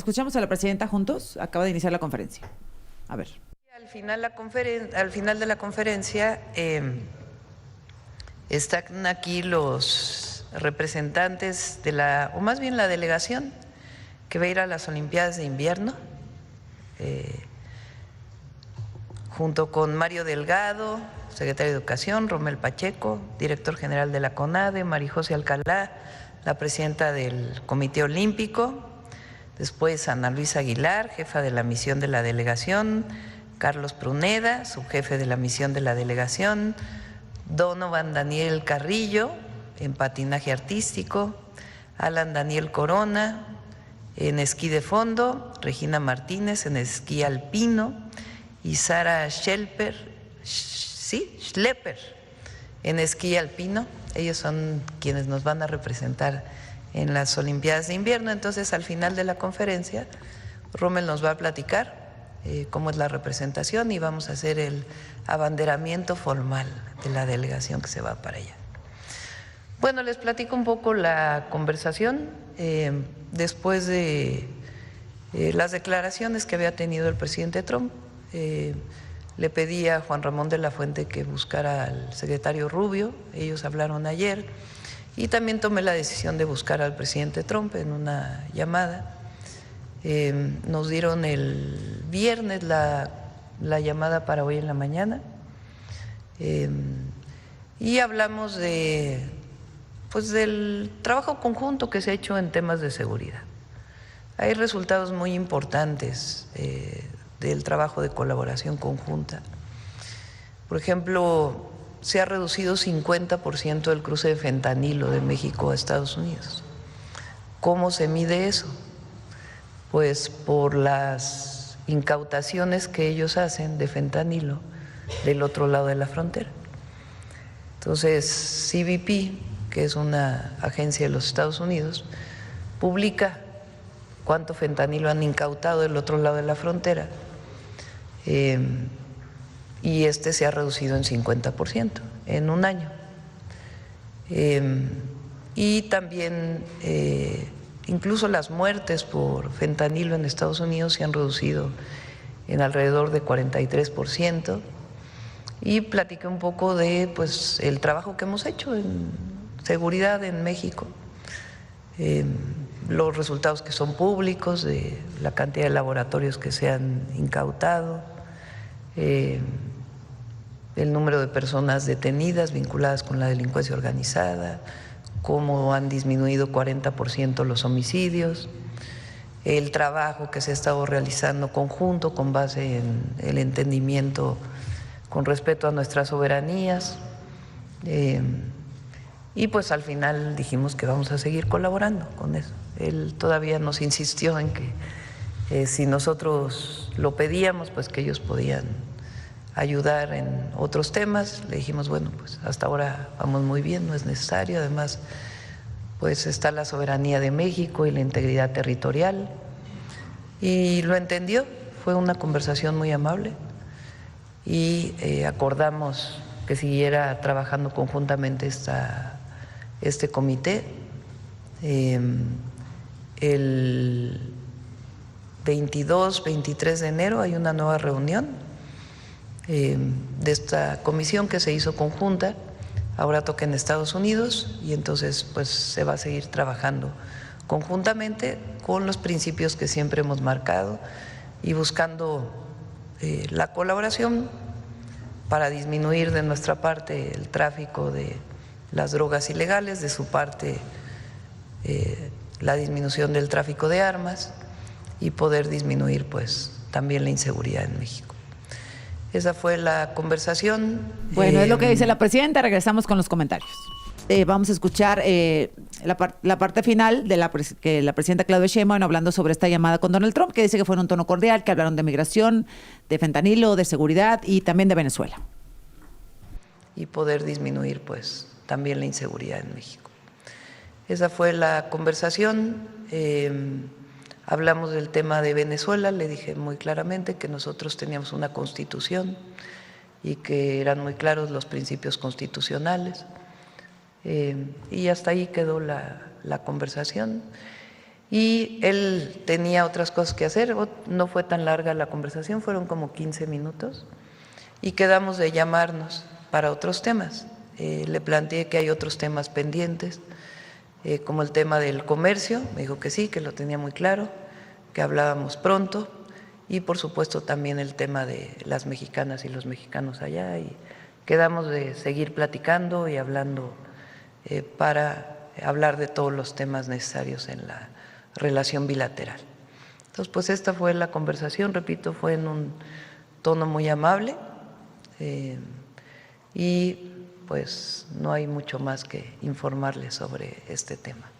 escuchamos a la presidenta juntos, acaba de iniciar la conferencia. A ver. Al final de la conferencia están aquí los representantes de o más bien la delegación que va a ir a las Olimpiadas de Invierno, junto con Mario Delgado, secretario de Educación, Romel Pacheco, director general de la CONADE, Marijose Alcalá, la presidenta del Comité Olímpico, después Ana Luisa Aguilar, jefa de la misión de la delegación, Carlos Pruneda, subjefe de la misión de la delegación, Donovan Daniel Carrillo, en patinaje artístico, Alan Daniel Corona, en esquí de fondo, Regina Martínez, en esquí alpino, y Sara Schlepper, en esquí alpino. Ellos son quienes nos van a representar en las Olimpiadas de Invierno. Entonces, al final de la conferencia, Rommel nos va a platicar cómo es la representación y vamos a hacer el abanderamiento formal de la delegación que se va para allá. Bueno, les platico un poco la conversación después de las declaraciones que había tenido el presidente Trump. Le pedí a Juan Ramón de la Fuente que buscara al secretario Rubio, ellos hablaron ayer, y también tomé la decisión de buscar al presidente Trump en una llamada. Nos dieron el viernes la llamada para hoy en la mañana y hablamos del trabajo conjunto que se ha hecho en temas de seguridad. Hay resultados muy importantes del trabajo de colaboración conjunta. Por ejemplo, se ha reducido 50% el cruce de fentanilo de México a Estados Unidos. ¿Cómo se mide eso? Pues por las incautaciones que ellos hacen de fentanilo del otro lado de la frontera. Entonces, CBP, que es una agencia de los Estados Unidos, publica cuánto fentanilo han incautado del otro lado de la frontera y este se ha reducido en 50% en un año. Y también incluso las muertes por fentanilo en Estados Unidos se han reducido en alrededor de 43%. Y platiqué un poco de el trabajo que hemos hecho en seguridad en México, los resultados que son públicos, de la cantidad de laboratorios que se han incautado, el número de personas detenidas vinculadas con la delincuencia organizada, cómo han disminuido 40% los homicidios, el trabajo que se ha estado realizando conjunto con base en el entendimiento con respeto a nuestras soberanías. Y pues al final dijimos que vamos a seguir colaborando con eso. Él todavía nos insistió en que si nosotros lo pedíamos, pues que ellos podían ayudar en otros temas. Le dijimos, bueno, pues hasta ahora vamos muy bien, no es necesario. Además, pues está la soberanía de México y la integridad territorial. Y lo entendió, fue una conversación muy amable y acordamos que siguiera trabajando conjuntamente este comité. El 22, 23 de enero hay una nueva reunión de esta comisión que se hizo conjunta, ahora toca en Estados Unidos y entonces pues se va a seguir trabajando conjuntamente con los principios que siempre hemos marcado y buscando la colaboración para disminuir de nuestra parte el tráfico de las drogas ilegales, de su parte la disminución del tráfico de armas y poder disminuir pues también la inseguridad en México. Esa fue la conversación. Bueno, es lo que dice la presidenta. Regresamos con los comentarios. Vamos a escuchar la parte final de que la presidenta Claudia Sheinbaum hablando sobre esta llamada con Donald Trump, que dice que fue en un tono cordial, que hablaron de migración, de fentanilo, de seguridad y también de Venezuela. Y poder disminuir pues también la inseguridad en México. Esa fue la conversación. Hablamos del tema de Venezuela, le dije muy claramente que nosotros teníamos una constitución y que eran muy claros los principios constitucionales. Y hasta ahí quedó la conversación. y él tenía otras cosas que hacer. No fue tan larga la conversación, fueron como 15 minutos y quedamos de llamarnos para otros temas. Le planteé que hay otros temas pendientes, como el tema del comercio, me dijo que sí, que lo tenía muy claro, que hablábamos pronto, y por supuesto también el tema de las mexicanas y los mexicanos allá, y quedamos de seguir platicando y hablando para hablar de todos los temas necesarios en la relación bilateral. Entonces, pues esta fue la conversación, repito, fue en un tono muy amable y pues no hay mucho más que informarles sobre este tema.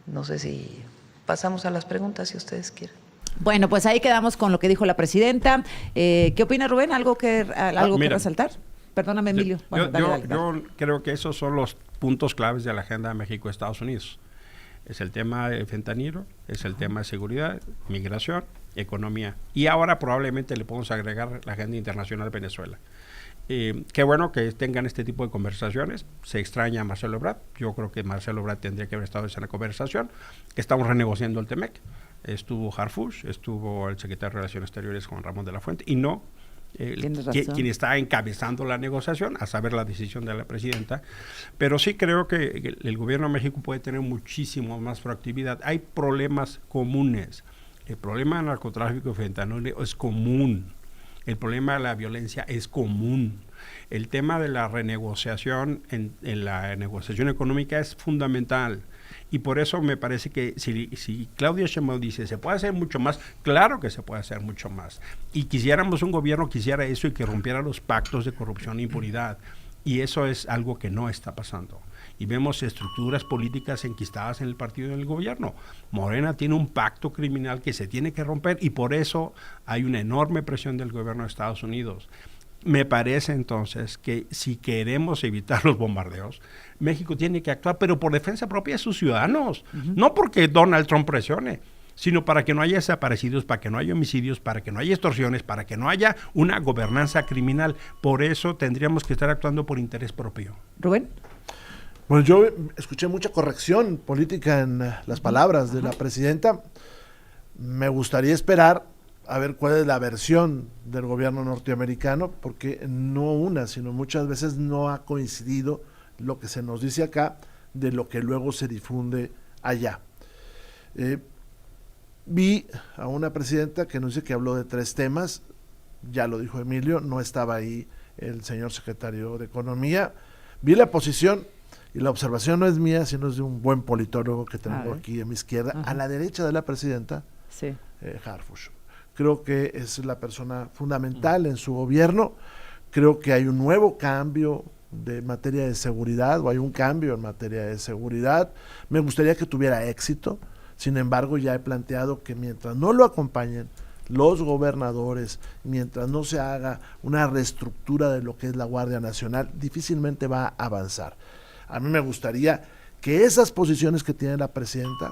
No sé si pasamos a las preguntas, si ustedes quieren. Bueno, pues ahí quedamos con lo que dijo la presidenta. ¿Qué opina Rubén? ¿Algo que resaltar? Perdóname, Emilio. Bueno, dale. Yo creo que esos son los puntos claves de la agenda de México-Estados Unidos. Es el tema de fentanilo, es el tema de seguridad, migración, economía. Y ahora probablemente le podemos agregar la agenda internacional de Venezuela. Qué bueno que tengan este tipo de conversaciones. Se extraña a Marcelo Ebrard. Yo creo que Marcelo Ebrard tendría que haber estado en esa conversación. Estamos renegociando el TEMEC. Estuvo Harfuch, estuvo el secretario de Relaciones Exteriores Juan Ramón de la Fuente, y no quien está encabezando la negociación, a saber la decisión de la presidenta. Pero sí creo que el gobierno de México puede tener muchísimo más proactividad. Hay problemas comunes. El problema del narcotráfico y fentanilo es común. El problema de la violencia es común. El tema de la renegociación en la negociación económica es fundamental. Y por eso me parece que si Claudia Sheinbaum dice se puede hacer mucho más, claro que se puede hacer mucho más. Y quisiéramos un gobierno que hiciera eso y que rompiera los pactos de corrupción e impunidad. Y eso es algo que no está pasando. Y vemos estructuras políticas enquistadas en el partido y en el gobierno. Morena tiene un pacto criminal que se tiene que romper y por eso hay una enorme presión del gobierno de Estados Unidos. Me parece entonces que si queremos evitar los bombardeos, México tiene que actuar, pero por defensa propia de sus ciudadanos, no porque Donald Trump presione, sino para que no haya desaparecidos, para que no haya homicidios, para que no haya extorsiones, para que no haya una gobernanza criminal. Por eso tendríamos que estar actuando por interés propio. Rubén. Bueno, yo escuché mucha corrección política en las palabras de la presidenta. Me gustaría esperar a ver cuál es la versión del gobierno norteamericano, porque no una, sino muchas veces no ha coincidido lo que se nos dice acá de lo que luego se difunde allá. Vi a una presidenta que nos dice que habló de 3 temas, ya lo dijo Emilio, no estaba ahí el señor secretario de Economía. Vi la posición, y la observación no es mía, sino es de un buen politólogo que tengo aquí a mi izquierda, a la derecha de la presidenta, sí. Harfuch. Creo que es la persona fundamental en su gobierno. Creo que hay un nuevo cambio de materia de seguridad, o hay un cambio en materia de seguridad. Me gustaría que tuviera éxito. Sin embargo, ya he planteado que mientras no lo acompañen los gobernadores, mientras no se haga una reestructura de lo que es la Guardia Nacional, difícilmente va a avanzar. A mí me gustaría que esas posiciones que tiene la presidenta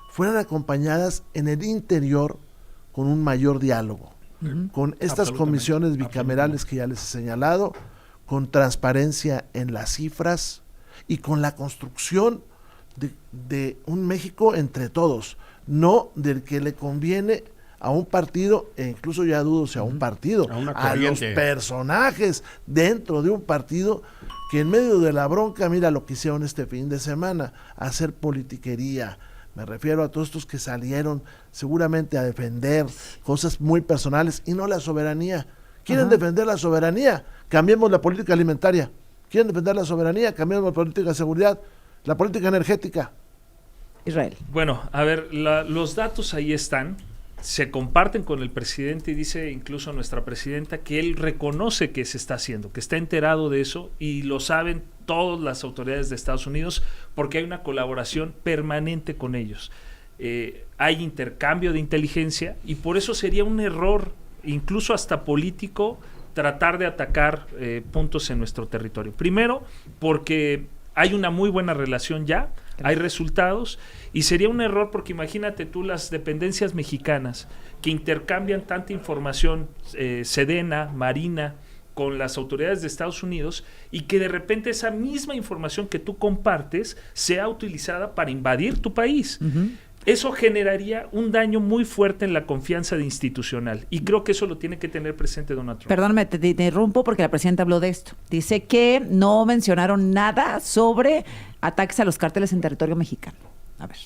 fueran acompañadas en el interior con un mayor diálogo, con estas comisiones bicamerales que ya les he señalado, con transparencia en las cifras y con la construcción de un México entre todos, no del que le conviene a un partido, e incluso ya dudo si a un partido, a los personajes dentro de un partido que en medio de la bronca, mira lo que hicieron este fin de semana, hacer politiquería. Me refiero a todos estos que salieron seguramente a defender cosas muy personales y no la soberanía. ¿Quieren defender la soberanía? Cambiemos la política alimentaria. ¿Quieren defender la soberanía? Cambiemos la política de seguridad, la política energética. Israel. Bueno, a ver, los datos ahí están, se comparten con el presidente y dice incluso nuestra presidenta que él reconoce que se está haciendo, que está enterado de eso y lo saben todas las autoridades de Estados Unidos porque hay una colaboración permanente con ellos. Hay intercambio de inteligencia y por eso sería un error, incluso hasta político, tratar de atacar puntos en nuestro territorio. Primero, porque hay una muy buena relación ya, hay resultados, y sería un error porque imagínate tú las dependencias mexicanas que intercambian tanta información, Sedena, Marina, con las autoridades de Estados Unidos, y que de repente esa misma información que tú compartes sea utilizada para invadir tu país. Eso generaría un daño muy fuerte en la confianza institucional y creo que eso lo tiene que tener presente Donald Trump. Perdóname, te interrumpo porque la presidenta habló de esto. Dice que no mencionaron nada sobre ataques a los cárteles en territorio mexicano. A ver.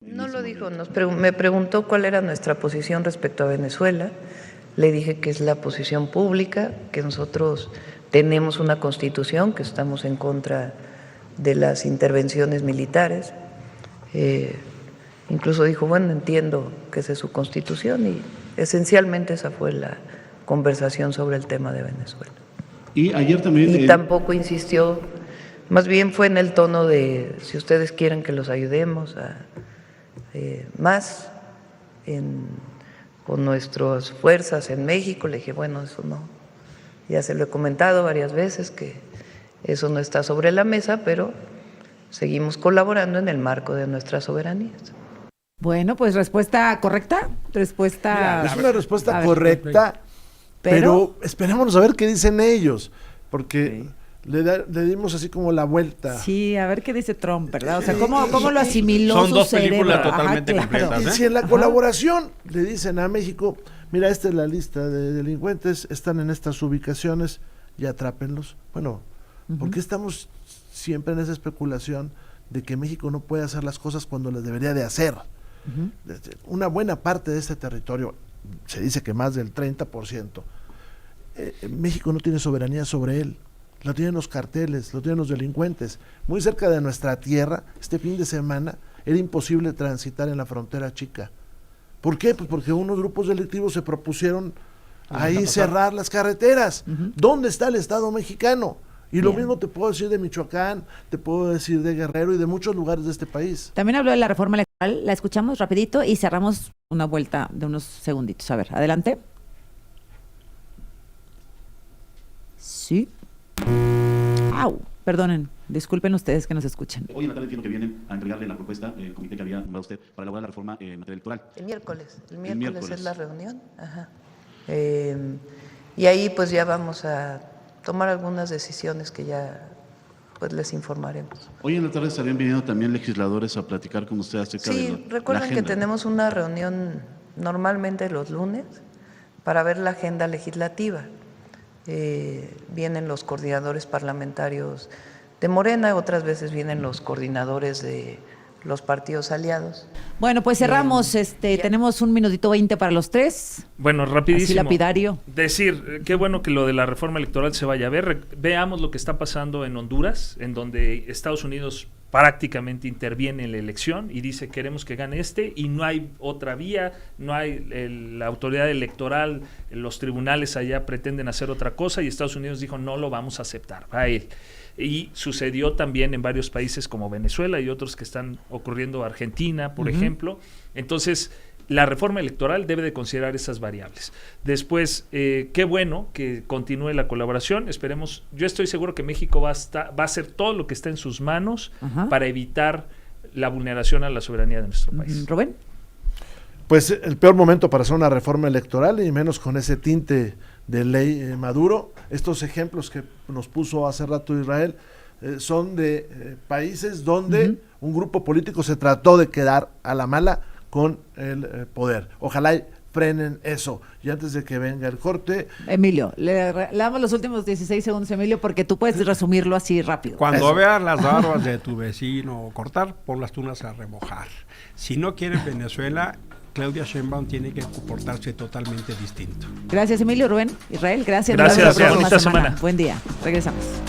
No lo dijo, me preguntó cuál era nuestra posición respecto a Venezuela. Le dije que es la posición pública, que nosotros tenemos una constitución, que estamos en contra de las intervenciones militares. Incluso dijo, bueno, entiendo que esa es su constitución y esencialmente esa fue la conversación sobre el tema de Venezuela. Y ayer también... Y tampoco insistió, más bien fue en el tono de si ustedes quieren que los ayudemos a más con nuestras fuerzas en México. Le dije, bueno, eso no, ya se lo he comentado varias veces que eso no está sobre la mesa, pero seguimos colaborando en el marco de nuestras soberanías. Bueno, pues respuesta correcta. Respuesta. Es una respuesta a ver, correcta, pero esperémonos a ver qué dicen ellos, porque le dimos así como la vuelta. Sí, a ver qué dice Trump, ¿verdad? O sea, ¿cómo lo asimiló Son su dos cerebro? películas totalmente completas, Y ¿eh? si en la colaboración le dicen a México, mira, esta es la lista de delincuentes, están en estas ubicaciones y atrápenlos. Bueno, ¿por qué estamos siempre en esa especulación de que México no puede hacer las cosas cuando las debería de hacer? Una buena parte de este territorio, se dice que más del 30%, México no tiene soberanía sobre él, lo tienen los carteles, lo tienen los delincuentes. Muy cerca de nuestra tierra, este fin de semana, era imposible transitar en la frontera chica. ¿Por qué? Pues porque unos grupos delictivos se propusieron ahí cerrar las carreteras. ¿Dónde está el Estado mexicano? Y lo mismo te puedo decir de Michoacán, te puedo decir de Guerrero y de muchos lugares de este país. También habló de la reforma electoral, la escuchamos rapidito y cerramos una vuelta de unos segunditos. A ver, adelante. Sí. Au, perdonen, disculpen ustedes que nos escuchen. Hoy en la tarde entiendo que vienen a entregarle la propuesta, el comité que había nombrado usted para elaborar la reforma en materia electoral. El miércoles es la reunión. Ajá. Y ahí pues ya vamos a tomar algunas decisiones que ya pues les informaremos. Hoy en la tarde estarían viniendo también legisladores a platicar con usted acerca de Sí, recuerden que tenemos una reunión normalmente los lunes para ver la agenda legislativa. Vienen los coordinadores parlamentarios de Morena, otras veces vienen los coordinadores de los partidos aliados. Bueno, pues cerramos, tenemos 1:20 para los tres. Bueno, rapidísimo. Así lapidario. Decir, qué bueno que lo de la reforma electoral se vaya a ver. Veamos lo que está pasando en Honduras, en donde Estados Unidos prácticamente interviene en la elección y dice queremos que gane y no hay otra vía, no hay la autoridad electoral, los tribunales allá pretenden hacer otra cosa y Estados Unidos dijo no lo vamos a aceptar a él. Y sucedió también en varios países como Venezuela y otros que están ocurriendo, Argentina, por ejemplo. Entonces, la reforma electoral debe de considerar esas variables. Después, qué bueno que continúe la colaboración. Esperemos, yo estoy seguro que México va a hacer todo lo que está en sus manos para evitar la vulneración a la soberanía de nuestro país. Rubén. Pues el peor momento para hacer una reforma electoral y menos con ese tinte de ley Maduro. Estos ejemplos que nos puso hace rato Israel son de países donde un grupo político se trató de quedar a la mala con el poder. Ojalá y frenen eso. Y antes de que venga el corte... Emilio, le damos los últimos 16 segundos, Emilio, porque tú puedes resumirlo así rápido. Cuando veas las barbas de tu vecino cortar, pon las tunas a remojar. Si no quieres Venezuela, Claudia Sheinbaum tiene que comportarse totalmente distinto. Gracias, Emilio. Rubén, Israel, gracias. Gracias, Nos vemos la próxima bonita semana. Buen día. Regresamos.